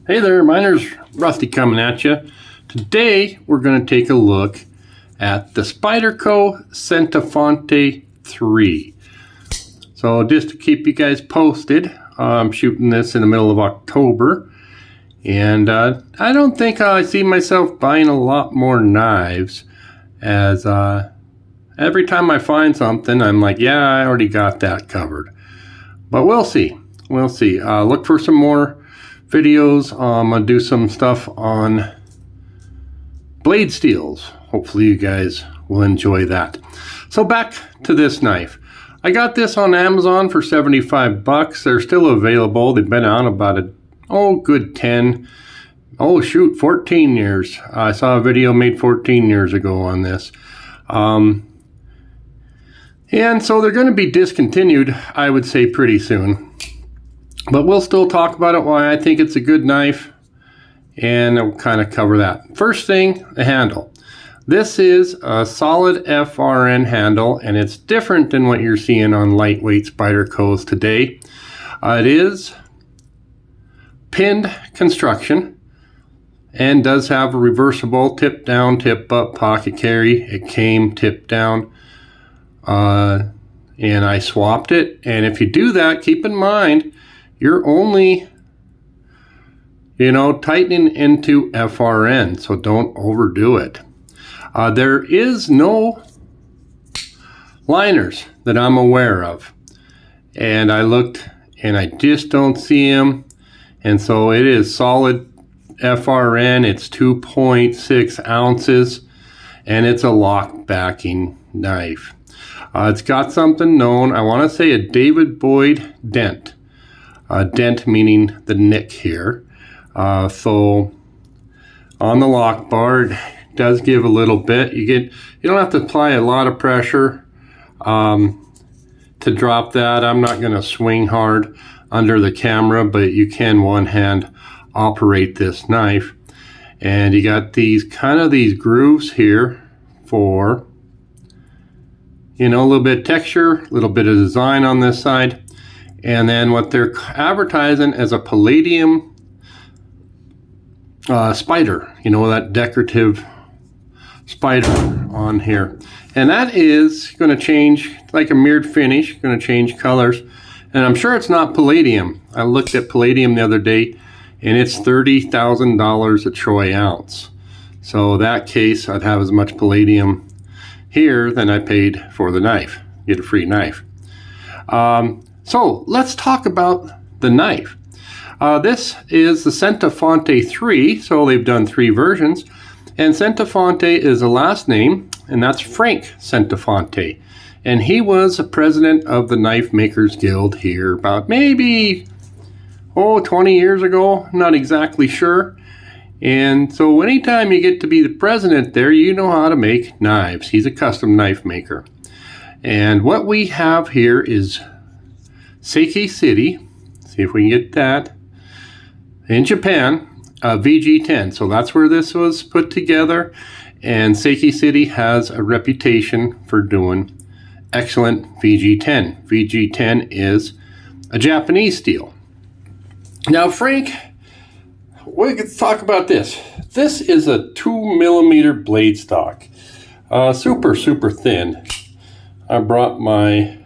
Hey there, Miner's Rusty coming at you. Today we're going to take a look at the Spyderco Cenotfante 3. So just to keep you guys posted, I'm shooting this in the middle of October, and I don't think I see myself buying a lot more knives, as every time I find something I'm like, yeah, I already got that covered. But we'll see. Look for some more videos. I'm gonna do some stuff on blade steels. Hopefully you guys will enjoy that. So back to this knife. I got this on Amazon for 75 bucks. They're still available. They've been out about good 14 years. I saw a video made 14 years ago on this. And so they're going to be discontinued, I would say, pretty soon. But we'll still talk about it, why I think it's a good knife, and I'll kind of cover that. First thing, the handle. This is a solid FRN handle, and it's different than what you're seeing on lightweight Spydercos today. It is pinned construction and does have a reversible tip down, tip up pocket carry. It came tip down, and I swapped it. And if you do that, keep in mind, you're only, tightening into FRN, so don't overdo it. There is no liners that I'm aware of, and I looked and I just don't see them, and so it is solid FRN. It's 2.6 ounces, and it's a lock backing knife. It's got something known, I want to say a David Boye Dent. Dent meaning the nick here. So on the lock bar, it does give a little bit. You don't have to apply a lot of pressure to drop that. I'm not going to swing hard under the camera, but you can one hand operate this knife. And you got these grooves here for a little bit of texture, a little bit of design on this side. And then what they're advertising as a Palladium spider, that decorative spider on here. And that is going to change, like a mirrored finish, going to change colors. And I'm sure it's not Palladium. I looked at Palladium the other day, and it's $30,000 a troy ounce. So that case, I'd have as much Palladium here than I paid for the knife. Get a free knife. So let's talk about the knife. This is the Cenotfante 3, so they've done 3 versions. And Centofante is the last name, and that's Frank Centofante. And he was a president of the Knifemakers Guild here about maybe 20 years ago, not exactly sure. And so anytime you get to be the president there, you know how to make knives. He's a custom knife maker. And what we have here is Seiki City, see if we can get that, in Japan, VG10. So that's where this was put together. And Seiki City has a reputation for doing excellent VG10. VG10 is a Japanese steel. Now, Frank, we could talk about this. This is a 2mm blade stock. Super thin. I brought my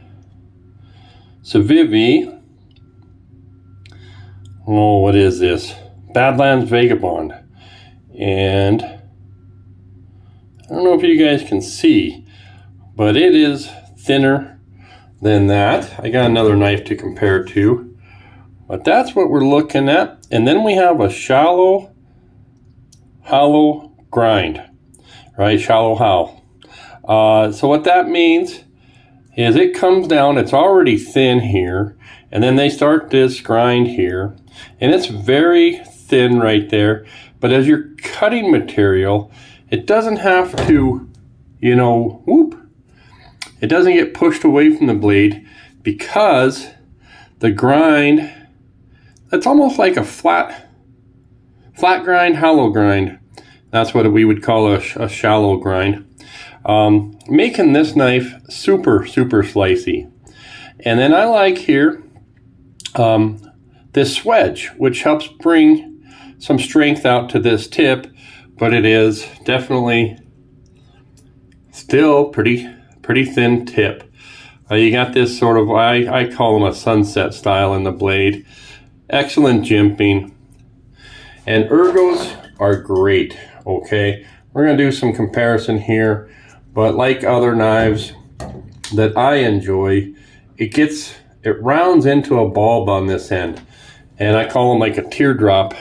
Civivi. What is this? Badlands Vagabond. And I don't know if you guys can see, but it is thinner than that. I got another knife to compare to, but that's what we're looking at. And then we have a shallow hollow grind, right? Shallow hollow. So what that means is it comes down, it's already thin here, and then they start this grind here, and it's very thin right there. But as you're cutting material, it doesn't have to, it doesn't get pushed away from the blade, because the grind, it's almost like a flat grind, hollow grind. That's what we would call a shallow grind. Making this knife super slicey. And then I like here this swedge, which helps bring some strength out to this tip, but it is definitely still pretty thin tip. You got this sort of, I call them a sunset style in the blade. Excellent jimping. And ergos are great, okay? We're gonna do some comparison here, but like other knives that I enjoy, it rounds into a bulb on this end. And I call them like a teardrop.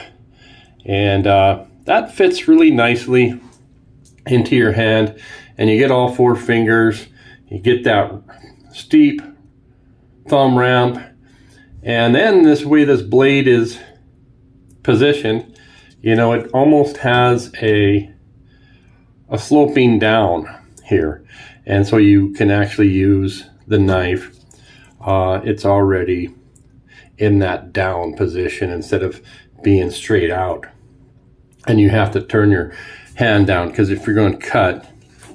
And that fits really nicely into your hand. And you get all 4 fingers. You get that steep thumb ramp. And then this way this blade is positioned, you know, it almost has a sloping down here. And so you can actually use the knife. It's already in that down position instead of being straight out. And you have to turn your hand down, because if you're going to cut,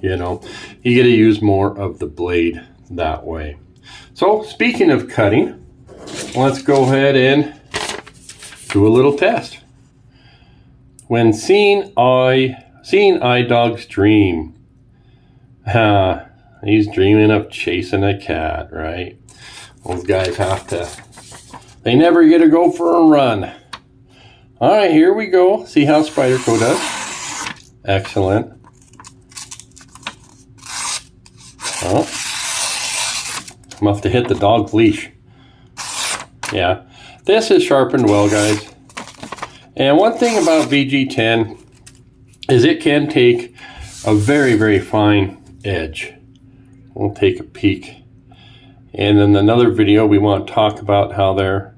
you know, you get to use more of the blade that way. So speaking of cutting, let's go ahead and do a little test. When seeing eye dogs dream. He's dreaming of chasing a cat, right? Those guys they never get to go for a run. All right, here we go. See how Spyderco does. Excellent. Oh, I'm off to hit the dog's leash. Yeah, this is sharpened well, guys. And one thing about VG10 is it can take a very fine edge. We'll take a peek. And in another video, we want to talk about how they're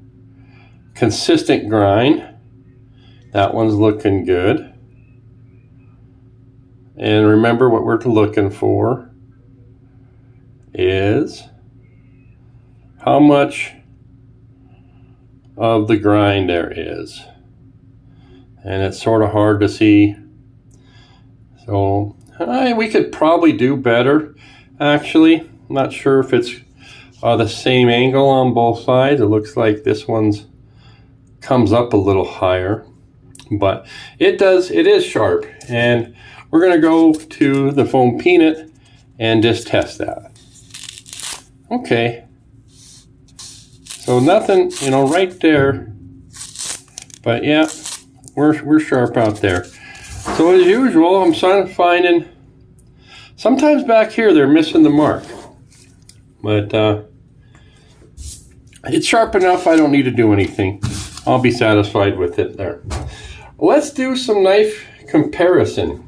consistent grind. That one's looking good. And remember, what we're looking for is how much of the grind there is. And it's sort of hard to see. So we could probably do better, actually. I'm not sure if it's the same angle on both sides. It looks like this one's comes up a little higher, but it is sharp. And we're gonna go to the foam peanut and just test that. Okay, so nothing, you know, right there, but yeah, we're sharp out there. So as usual, I'm finding sometimes back here they're missing the mark, but it's sharp enough. I don't need to do anything. I'll be satisfied with it there. Let's do some knife comparison.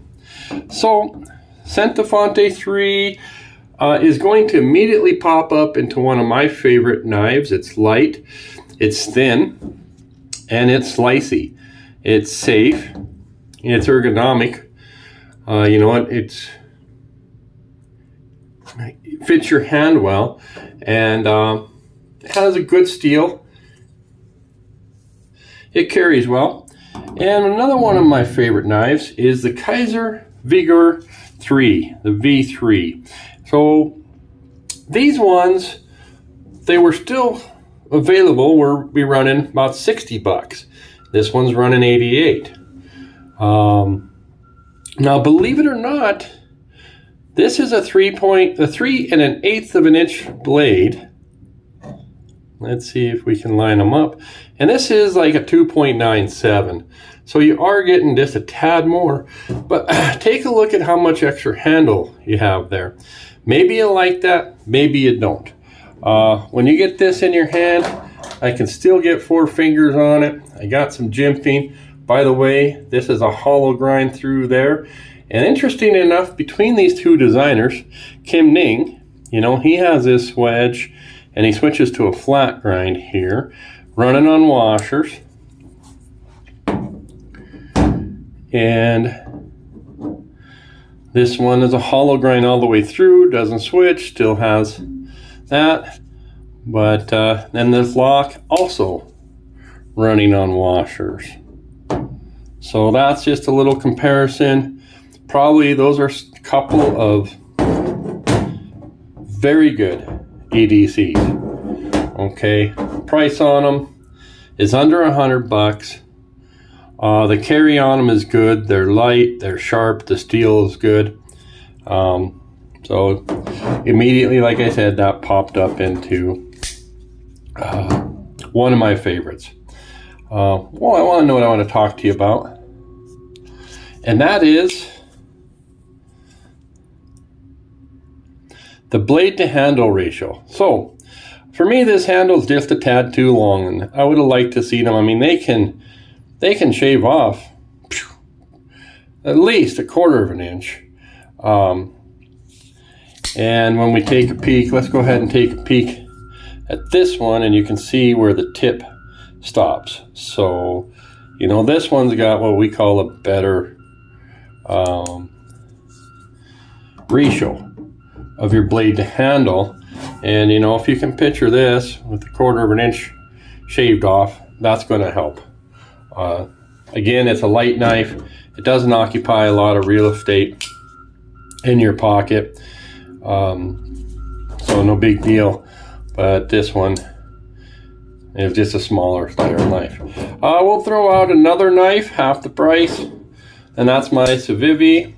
So Cenotfante 3 is going to immediately pop up into one of my favorite knives. It's light, it's thin, and it's slicey. It's safe, it's ergonomic. You know what? It fits your hand well, and it has a good steel. It carries well. And another one of my favorite knives is the Kaiser Vigor 3, the V3. So these ones, they were still available. We're running about 60 bucks. This one's running 88. Now, believe it or not, this is a 3 1/8 of an inch blade. Let's see if we can line them up. And this is like a 2.97. So you are getting just a tad more, but take a look at how much extra handle you have there. Maybe you like that, maybe you don't. When you get this in your hand, I can still get 4 fingers on it. I got some jimping. By the way, this is a hollow grind through there. And interesting enough, between these two designers, Kim Ning, you know, he has this wedge and he switches to a flat grind here, running on washers. And this one is a hollow grind all the way through, doesn't switch, still has that. But then this lock also running on washers. So that's just a little comparison. Probably those are a couple of very good EDCs. Okay, price on them is under $100. The carry on them is good. They're light, they're sharp, the steel is good. So immediately, like I said, that popped up into one of my favorites. Well, I want to know what I want to talk to you about, and that is the blade to handle ratio. So for me, this handle is just a tad too long, and I would have liked to see them. I mean, they can shave off at least 1/4 of an inch. And when we take a peek, let's go ahead and take a peek at this one, and you can see where the tip stops. So, you know, this one's got what we call a better ratio of your blade to handle. And, you know, if you can picture this with 1/4 of an inch shaved off, that's going to help. Again, it's a light knife. It doesn't occupy a lot of real estate in your pocket. So no big deal. But this one is just a smaller, lighter knife. We'll throw out another knife, half the price, and that's my Civivi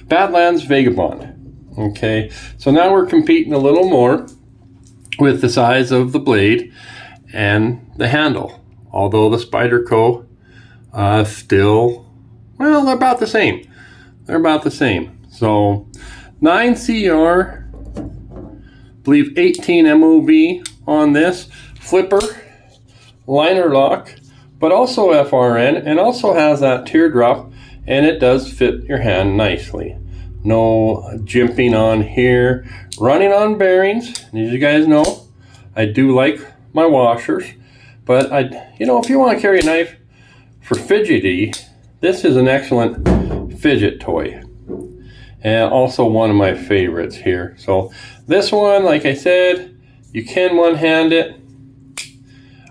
Badlands Vagabond. Okay, so now we're competing a little more with the size of the blade and the handle. Although the Spyderco still, well, they're about the same. They're about the same. So 9CR, believe 18 MOV on this flipper, liner lock, but also FRN, and also has that teardrop, and it does fit your hand nicely. No jimping on here. Running on bearings. As you guys know, I do like my washers, but you know, if you want to carry a knife for fidgety, this is an excellent fidget toy, and also one of my favorites here. So this one, like I said, you can one-hand it,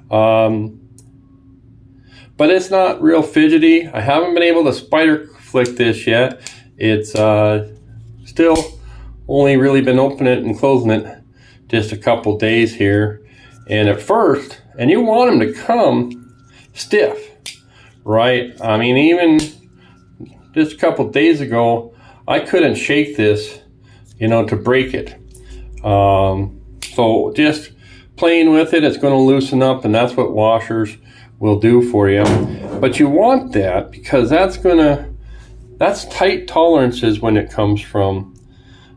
but it's not real fidgety. I haven't been able to spider flick this yet. It's still only really been opening it and closing it just a couple days here. And at first, and you want them to come stiff, right? I mean, even just a couple days ago, I couldn't shake this, you know, to break it. So just playing with it, it's going to loosen up, and that's what washers will do for you. But you want that because that's tight tolerances when it comes from,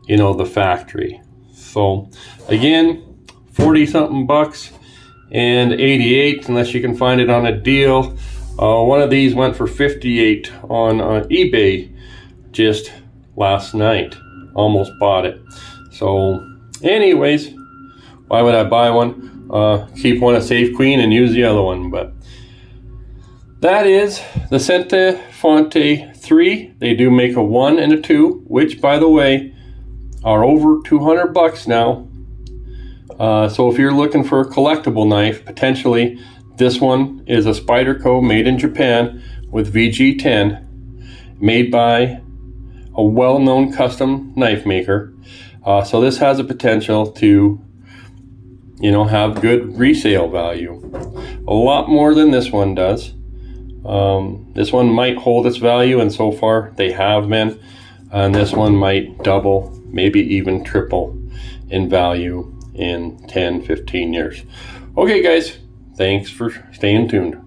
you know, the factory. So again, 40 something bucks and 88 unless you can find it on a deal. One of these went for 58 on eBay just last night. Almost bought it. So anyways, why would I buy one? Keep one a safe queen and use the other one. But that is the Cenotfante 3. They do make a 1 and a 2, which by the way are over 200 bucks now. So if you're looking for a collectible knife, potentially this one is a Spyderco made in Japan with VG10, made by a well-known custom knife maker. So this has a potential to, you know, have good resale value. A lot more than this one does. This one might hold its value, and so far they have been. And this one might double, maybe even triple in value in 10, 15 years. Okay, guys, thanks for staying tuned.